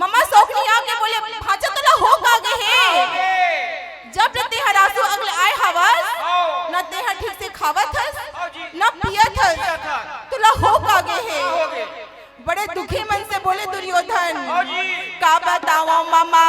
Mama शौकनी आके बोले भाचा तोला हो कागे है जब ते हरासु अगले आए हवस न ते ठीक से खावत हस न पियत हस तोला हो कागे है। बड़े दुखी मन से बोले दुर्योधन का बताओ मामा